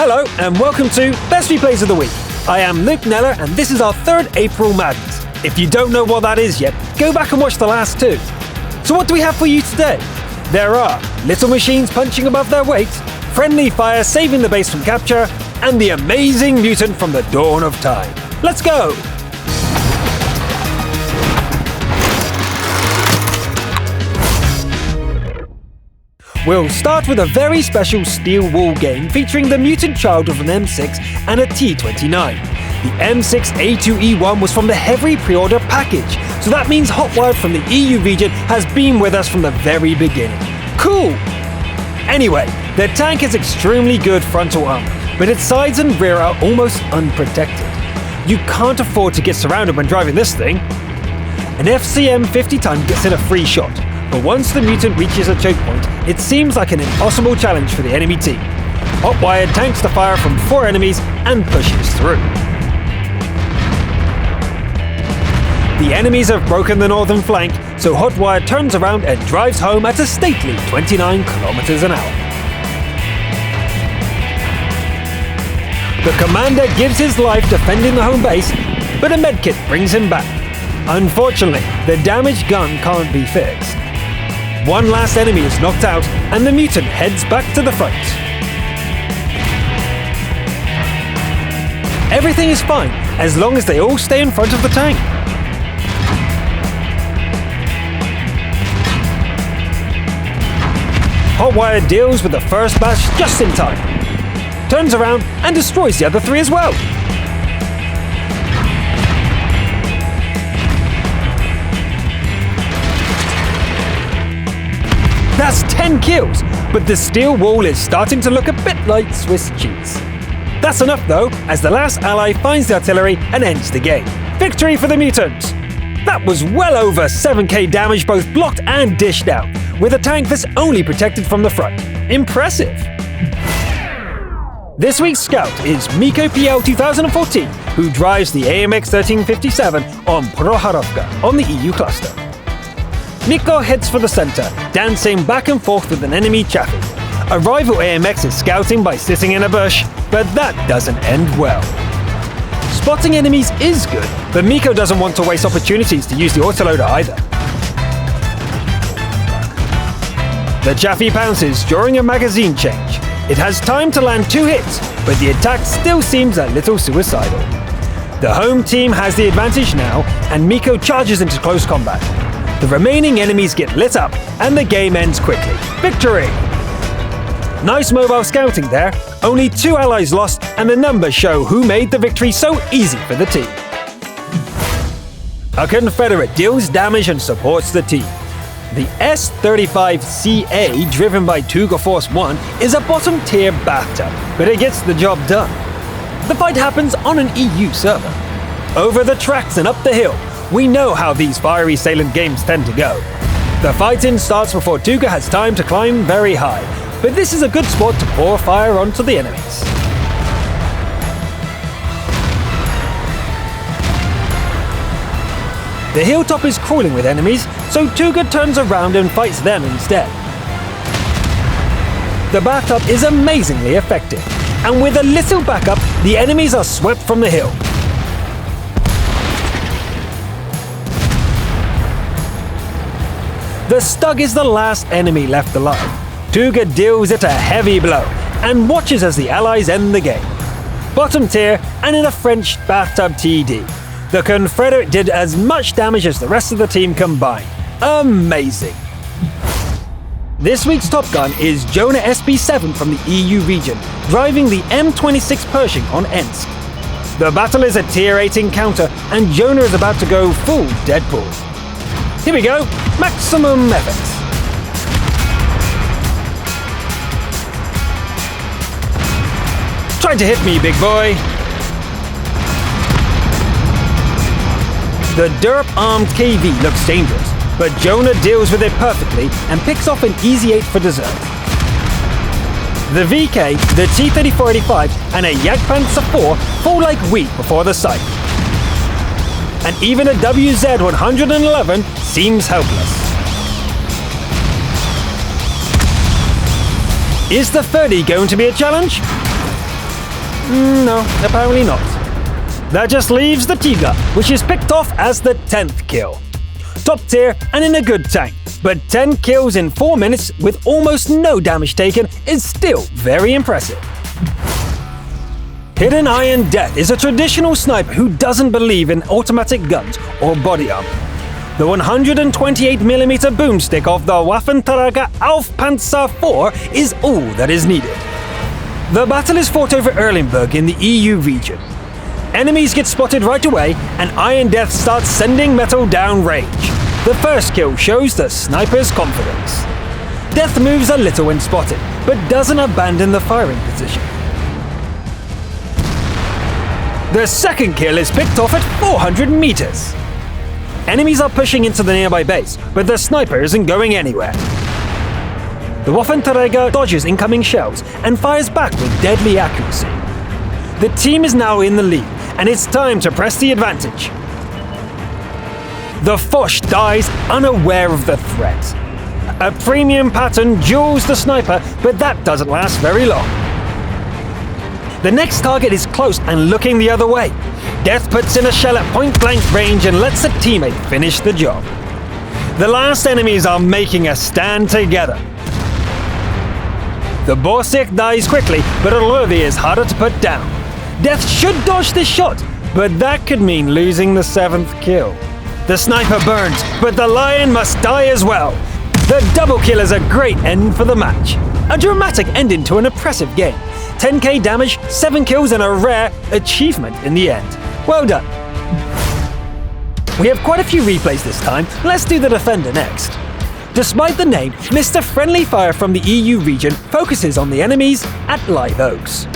Hello and welcome to Best Replays of the Week. I am Luke Neller and this is our third April Madness. If you don't know what that is yet, go back and watch the last two. So what do we have for you today? There are little machines punching above their weight, friendly fire saving the base from capture, and the amazing mutant from the dawn of time. Let's go! We'll start with a very special Steel Wool game featuring the mutant child of an M6 and a T-29. The M6A2E1 was from the heavy pre-order package, so that means Hotwired from the EU region has been with us from the very beginning. Cool! Anyway, the tank has extremely good frontal armor, but its sides and rear are almost unprotected. You can't afford to get surrounded when driving this thing. An FCM 50-ton gets in a free shot, but once the mutant reaches a choke point, it seems like an impossible challenge for the enemy team. Hotwired tanks the fire from 4 enemies and pushes through. The enemies have broken the northern flank, so Hotwired turns around and drives home at a stately 29 kilometers an hour. The commander gives his life defending the home base, but a medkit brings him back. Unfortunately, the damaged gun can't be fixed. One last enemy is knocked out, and the mutant heads back to the front. Everything is fine, as long as they all stay in front of the tank. Hotwire deals with the first bash just in time, turns around and destroys the other 3 as well. That's 10 kills, but the steel wall is starting to look a bit like Swiss cheese. That's enough though, as the last ally finds the artillery and ends the game. Victory for the mutants! That was well over 7k damage both blocked and dished out, with a tank that's only protected from the front. Impressive! This week's scout is Miko PL 2014, who drives the AMX 1357 on Proharovka on the EU cluster. Miko heads for the center, dancing back and forth with an enemy chaffee. A rival AMX is scouting by sitting in a bush, but that doesn't end well. Spotting enemies is good, but Miko doesn't want to waste opportunities to use the autoloader either. The chaffee pounces during a magazine change. It has time to land 2 hits, but the attack still seems a little suicidal. The home team has the advantage now, and Miko charges into close combat. The remaining enemies get lit up, and the game ends quickly. Victory! Nice mobile scouting there. Only 2 allies lost, and the numbers show who made the victory so easy for the team. A Confederate deals damage and supports the team. The S-35CA, driven by Tuga Force 1, is a bottom-tier bathtub, but it gets the job done. The fight happens on an EU server. Over the tracks and up the hill, we know how these fiery Salient games tend to go. The fighting starts before Tuga has time to climb very high, but this is a good spot to pour fire onto the enemies. The hilltop is crawling with enemies, so Tuga turns around and fights them instead. The bathtub is amazingly effective, and with a little backup, the enemies are swept from the hill. The Stug is the last enemy left alive. Tuga deals it a heavy blow, and watches as the allies end the game. Bottom tier, and in a French bathtub TD. The Confederate did as much damage as the rest of the team combined. Amazing! This week's Top Gun is Jonah SB7 from the EU region, driving the M26 Pershing on Ensk. The battle is a tier 8 encounter, and Jonah is about to go full Deadpool. Here we go, maximum effort. Trying to hit me, big boy. The derp-armed KV looks dangerous, but Jonah deals with it perfectly and picks off an easy 8 for dessert. The VK, the T-3485, and a Jagdpanzer 4 fall like wheat before the sight. And even a WZ-111 seems helpless. Is the 30 going to be a challenge? No, apparently not. That just leaves the Tiga, which is picked off as the 10th kill. Top tier and in a good tank, but 10 kills in 4 minutes with almost no damage taken is still very impressive. Hidden Iron Death is a traditional sniper who doesn't believe in automatic guns or body armor. The 128mm boomstick of the Waffenträger Aufpanzer IV is all that is needed. The battle is fought over Erlenberg in the EU region. Enemies get spotted right away, and Iron Death starts sending metal down range. The first kill shows the sniper's confidence. Death moves a little when spotted, but doesn't abandon the firing position. The second kill is picked off at 400 meters. Enemies are pushing into the nearby base, but the sniper isn't going anywhere. The Waffenträger dodges incoming shells and fires back with deadly accuracy. The team is now in the lead, and it's time to press the advantage. The Foch dies unaware of the threat. A premium pattern duels the sniper, but that doesn't last very long. The next target is close and looking the other way. Death puts in a shell at point-blank range and lets a teammate finish the job. The last enemies are making a stand together. The Borsig dies quickly, but Olurvi is harder to put down. Death should dodge this shot, but that could mean losing the 7th kill. The sniper burns, but the lion must die as well. The double kill is a great end for the match. A dramatic ending to an impressive game. 10k damage, 7 kills, and a rare achievement in the end. Well done. We have quite a few replays this time. Let's do the defender next. Despite the name, Mr. Friendly Fire from the EU region focuses on the enemies at Live Oaks.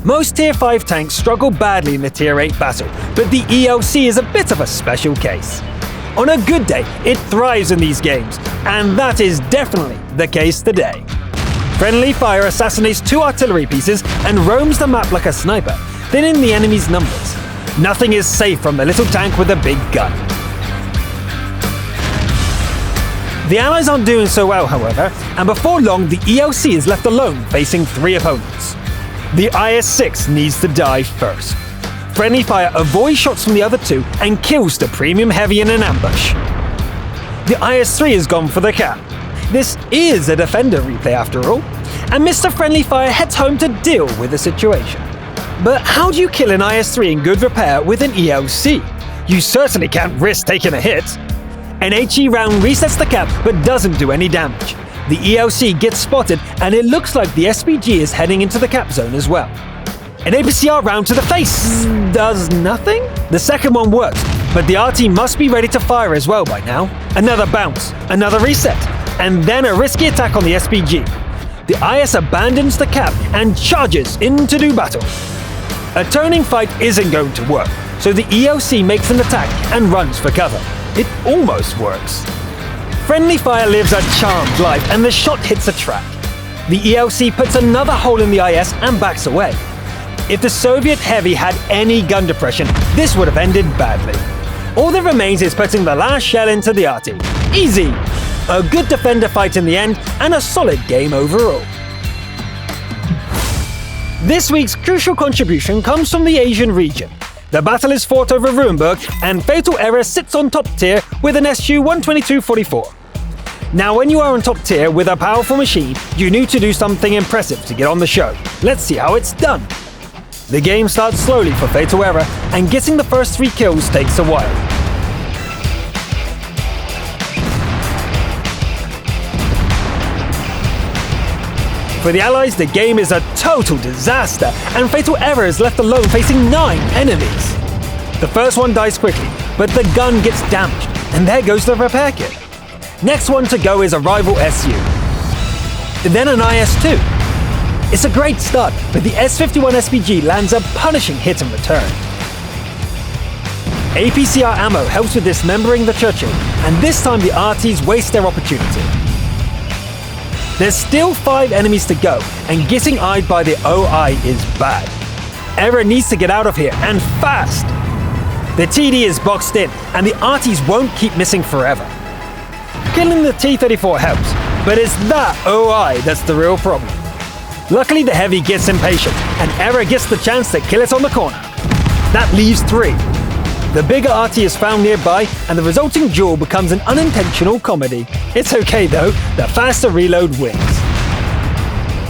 Most Tier 5 tanks struggle badly in the Tier 8 battle, but the ELC is a bit of a special case. On a good day, it thrives in these games, and that is definitely the case today. Friendly Fire assassinates 2 artillery pieces and roams the map like a sniper, thinning the enemy's numbers. Nothing is safe from the little tank with a big gun. The Allies aren't doing so well, however, and before long the ELC is left alone facing 3 opponents. The IS-6 needs to die first. Friendly Fire avoids shots from the other 2 and kills the premium heavy in an ambush. The IS-3 has gone for the cap. This is a defender replay after all, and Mr. Friendly Fire heads home to deal with the situation. But how do you kill an IS-3 in good repair with an ELC? You certainly can't risk taking a hit. An HE round resets the cap but doesn't do any damage. The ELC gets spotted and it looks like the SPG is heading into the cap zone as well. An APCR round to the face does nothing? The second one works, but the RT must be ready to fire as well by now. Another bounce, another reset, and then a risky attack on the SPG. The IS abandons the cap and charges in to do battle. A turning fight isn't going to work, so the ELC makes an attack and runs for cover. It almost works. Friendly Fire lives a charmed life and the shot hits a track. The ELC puts another hole in the IS and backs away. If the Soviet Heavy had any gun depression, this would have ended badly. All that remains is putting the last shell into the RT. Easy! A good defender fight in the end, and a solid game overall. This week's crucial contribution comes from the Asian region. The battle is fought over Ruinberg, and Fatal Error sits on top tier with an SU-122-44. Now, when you are on top tier with a powerful machine, you need to do something impressive to get on the show. Let's see how it's done. The game starts slowly for Fatal Error, and getting the first 3 kills takes a while. For the Allies, the game is a total disaster, and Fatal Error is left alone facing 9 enemies. The first one dies quickly, but the gun gets damaged, and there goes the repair kit. Next one to go is a rival SU. Then an IS-2. It's a great start, but the S-51 SPG lands a punishing hit in return. APCR ammo helps with dismembering the Churchill, and this time the RTs waste their opportunity. There's still 5 enemies to go, and getting eyed by the OI is bad. Error needs to get out of here, and fast! The TD is boxed in, and the RTs won't keep missing forever. Killing the T-34 helps, but it's that OI that's the real problem. Luckily, the heavy gets impatient, and Era gets the chance to kill it on the corner. That leaves 3. The bigger arty is found nearby, and the resulting duel becomes an unintentional comedy. It's okay though, the faster reload wins.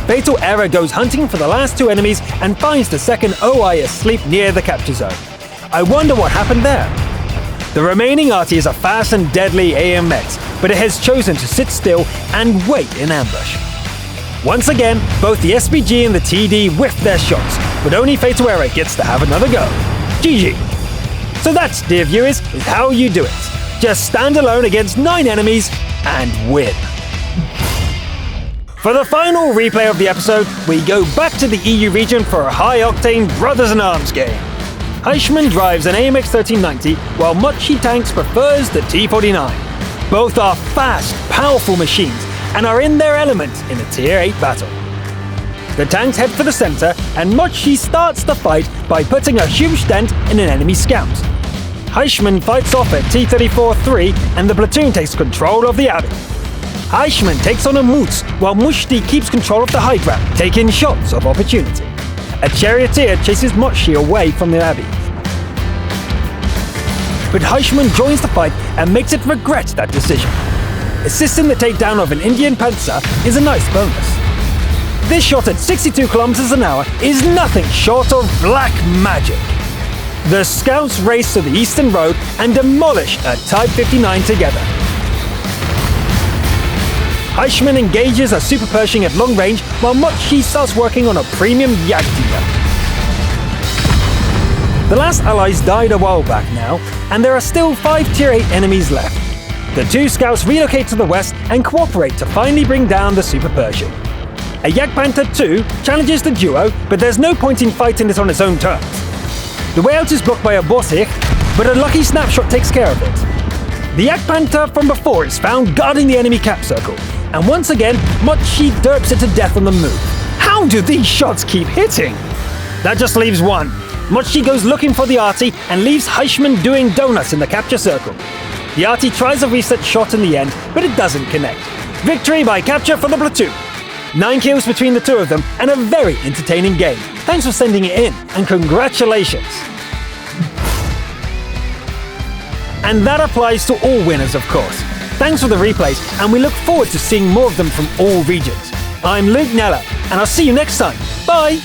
Fatal Era goes hunting for the last 2 enemies and finds the second OI asleep near the capture zone. I wonder what happened there. The remaining arty is a fast and deadly AMX, but it has chosen to sit still and wait in ambush. Once again, both the SPG and the TD whiff their shots, but only Fatal Era gets to have another go. GG. So that, dear viewers, is how you do it. Just stand alone against 9 enemies and win. For the final replay of the episode, we go back to the EU region for a high-octane brothers-in-arms game. Heichmann drives an AMX 1390, while Mochi Tanks prefers the T49. Both are fast, powerful machines, and are in their element in a Tier 8 battle. The tanks head for the center, and Mochi starts the fight by putting a huge dent in an enemy scout. Heichmann fights off at T-34-3, and the platoon takes control of the Abbey. Heichmann takes on a Moots, while Mushti keeps control of the Hydra, taking shots of opportunity. A charioteer chases Mochi away from the Abbey. But Heichmann joins the fight and makes it regret that decision. Assisting the takedown of an Indian Panzer is a nice bonus. This shot at 62 km an hour is nothing short of black magic. The scouts race to the eastern road and demolish a Type 59 together. Heichmann engages a Super Pershing at long range, while Mochi starts working on a premium Jagdtiger. The last allies died a while back now, and there are still 5 Tier 8 enemies left. The 2 scouts relocate to the west and cooperate to finally bring down the Super Pershing. A Jagdpanther 2 challenges the duo, but there's no point in fighting it on its own terms. The way out is blocked by a Bossich, but a lucky snapshot takes care of it. The Jagdpanther from before is found guarding the enemy cap circle, and once again, Mochi derps it to death on the move. How do these shots keep hitting? That just leaves 1. Mochi goes looking for the arty and leaves Heichmann doing donuts in the capture circle. The arty tries a reset shot in the end, but it doesn't connect. Victory by capture for the platoon. 9 kills between the 2 of them, and a very entertaining game. Thanks for sending it in, and congratulations! And that applies to all winners, of course. Thanks for the replays, and we look forward to seeing more of them from all regions. I'm Luke Nella, and I'll see you next time. Bye!